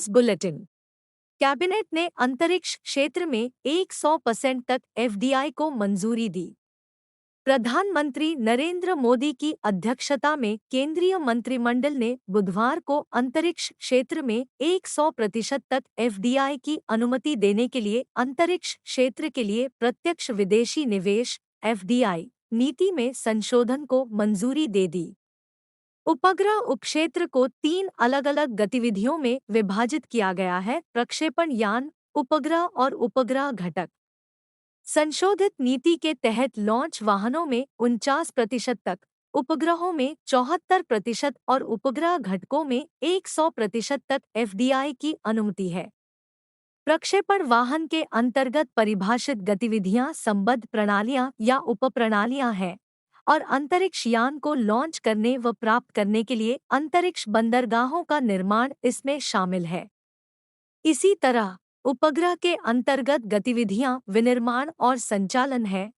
Defence bulletin. Cabinet ने अंतरिक्ष क्षेत्र में 100% तक एफडीआई को मंजूरी दी। प्रधानमंत्री नरेंद्र मोदी की अध्यक्षता में केंद्रीय मंत्रिमंडल ने बुधवार को अंतरिक्ष क्षेत्र में 100% तक एफडीआई की अनुमति देने के लिए अंतरिक्ष क्षेत्र के लिए प्रत्यक्ष विदेशी निवेश एफडीआई नीति में संशोधन को मंजूरी दे दी। उपग्रह उपक्षेत्र को 3 अलग-अलग गतिविधियों में विभाजित किया गया है: प्रक्षेपण यान, उपग्रह और उपग्रह घटक। संशोधित नीति के तहत लॉन्च वाहनों में 49% तक, उपग्रहों में 74% और उपग्रह घटकों में 100% तक एफडीआई की अनुमति है। प्रक्षेपण वाहन के अंतर्गत परिभाषित गतिविधियां संबद्ध प्रणालियां या उपप्रणालियां हैं और अंतरिक्ष यान को लॉन्च करने व प्राप्त करने के लिए अंतरिक्ष बंदरगाहों का निर्माण इसमें शामिल है। इसी तरह उपग्रह के अंतर्गत गतिविधियां विनिर्माण और संचालन है।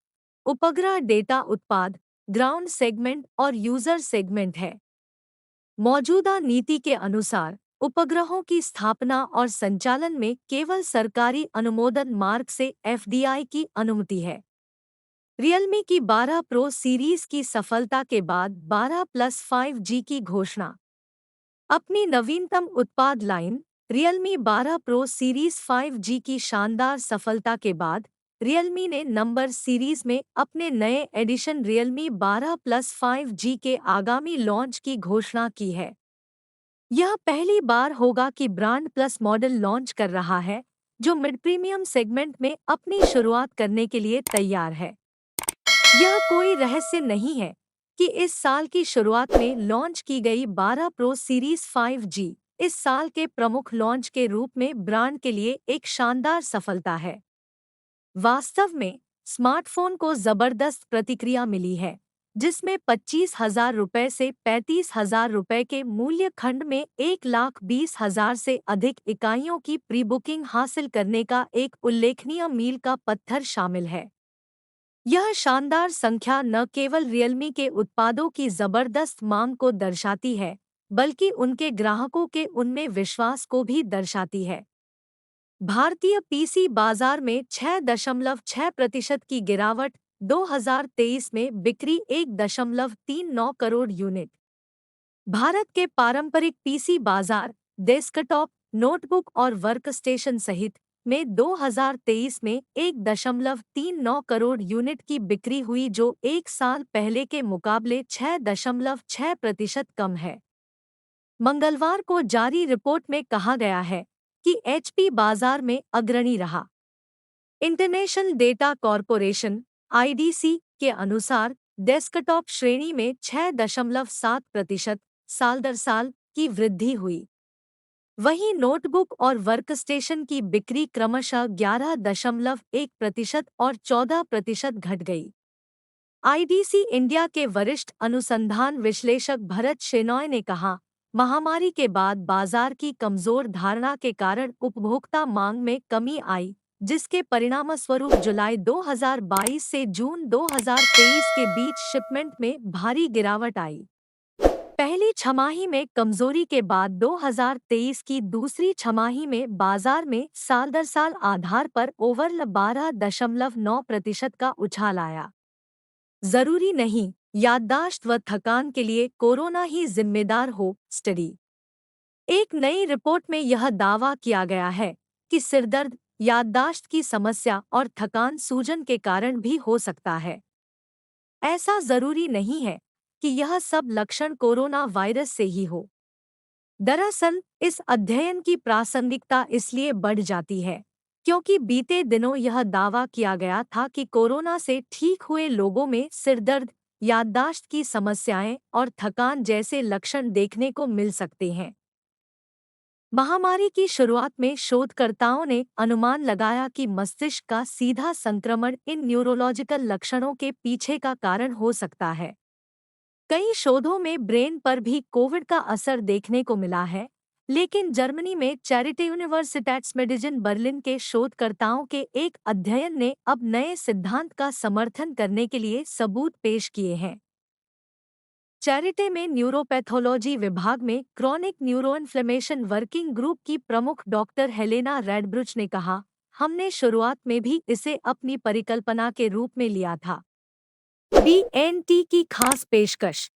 उपग्रह डेटा उत्पाद, ग्राउंड सेगमेंट और यूजर सेगमेंट है। मौजूदा नीति के अनुसार उपग्रहों की स्थापना और संचालन में केवल सरकारी अनुमोदन मार्ग से एफडीआई की अनुमति है। रियलमी की 12 प्रो सीरीज की सफलता के बाद 12+ 5G की घोषणा। अपनी नवीनतम उत्पाद line Realme 12 pro series 5G की शानदार सफलता के बाद रियलमी ने नंबर सीरीज में अपने नए एडिशन रियलमी 12+ 5G के आगामी लॉन्च की घोषणा की है। यह पहली बार होगा कि ब्रांड प्लस मॉडल लॉन्च कर रहा है, जो मिड प्रीमियम सेगमेंट में अपनी शुरुआत करने के लिए तैयार है। यह कोई रहस्य नहीं है कि इस साल की शुरुआत में लॉन्च की गई 12 प्रो सीरीज 5G इस साल के प्रमुख लॉन्च के रूप में ब्रांड के लिए एक शानदार सफलता है। वास्तव में स्मार्टफोन को जबरदस्त प्रतिक्रिया मिली है, जिसमें 25,000 रुपये से 35,000 रुपये के मूल्य खंड में 1,20,000 से अधिक इकाइयों की प्री बुकिंग हासिल करने का एक उल्लेखनीय मील का पत्थर शामिल है। यह शानदार संख्या न केवल रियलमी के उत्पादों की जबरदस्त मांग को दर्शाती है, बल्कि उनके ग्राहकों के उनमें विश्वास को भी दर्शाती है। भारतीय पीसी बाजार में 6.6% की गिरावट। 2023 में बिक्री 1.39 करोड़ यूनिट। भारत के पारंपरिक पीसी बाजार, डेस्कटॉप, नोटबुक और वर्कस्टेशन सहित में 2023 में 1.39 करोड़ यूनिट की बिक्री हुई, जो एक साल पहले के मुकाबले 6.6% कम है। मंगलवार को जारी रिपोर्ट में कहा गया है कि एचपी बाजार में अग्रणी रहा। इंटरनेशनल डेटा कॉरपोरेशन (आईडीसी) के अनुसार डेस्कटॉप श्रेणी में 6.7% साल दर साल की वृद्धि हुई। वहीं नोटबुक और वर्कस्टेशन की बिक्री क्रमशः 11.1% और 14% घट गई। आईडीसी इंडिया के वरिष्ठ अनुसंधान विश्लेषक भरत शेनॉय ने कहा, महामारी के बाद बाजार की कमजोर धारणा के कारण उपभोक्ता मांग में कमी आई, जिसके परिणामस्वरूप जुलाई 2022 से जून 2023 के बीच शिपमेंट में भारी गिरावट आई। पहली छमाही में कमजोरी के बाद 2023 की दूसरी छमाही में बाजार में साल दर साल आधार पर ओवरऑल 12.9% का उछाल आया। जरूरी नहीं याददाश्त व थकान के लिए कोरोना ही जिम्मेदार हो। स्टडी। एक नई रिपोर्ट में यह दावा किया गया है कि सिरदर्द, याददाश्त की समस्या और थकान सूजन के कारण भी हो सकता है। ऐसा जरूरी नहीं है कि यह सब लक्षण कोरोना वायरस से ही हो। दरअसल इस अध्ययन की प्रासंगिकता इसलिए बढ़ जाती है क्योंकि बीते दिनों यह दावा किया गया था कि कोरोना से ठीक हुए लोगों में सिरदर्द, याददाश्त की समस्याएं और थकान जैसे लक्षण देखने को मिल सकते हैं। महामारी की शुरुआत में शोधकर्ताओं ने अनुमान लगाया कि मस्तिष्क का सीधा संक्रमण इन न्यूरोलॉजिकल लक्षणों के पीछे का कारण हो सकता है। कई शोधों में ब्रेन पर भी कोविड का असर देखने को मिला है, लेकिन जर्मनी में चैरिटी यूनिवर्सिटैट्समेडिजिन बर्लिन के शोधकर्ताओं के एक अध्ययन ने अब नए सिद्धांत का समर्थन करने के लिए सबूत पेश किए हैं। चैरिटे में न्यूरोपैथोलॉजी विभाग में क्रॉनिक न्यूरोइन्फ्लेमेशन वर्किंग ग्रुप की प्रमुख डॉक्टर हेलेना रेडब्रुच ने कहा, हमने शुरुआत में भी इसे अपनी परिकल्पना के रूप में लिया था। BNT की खास पेशकश।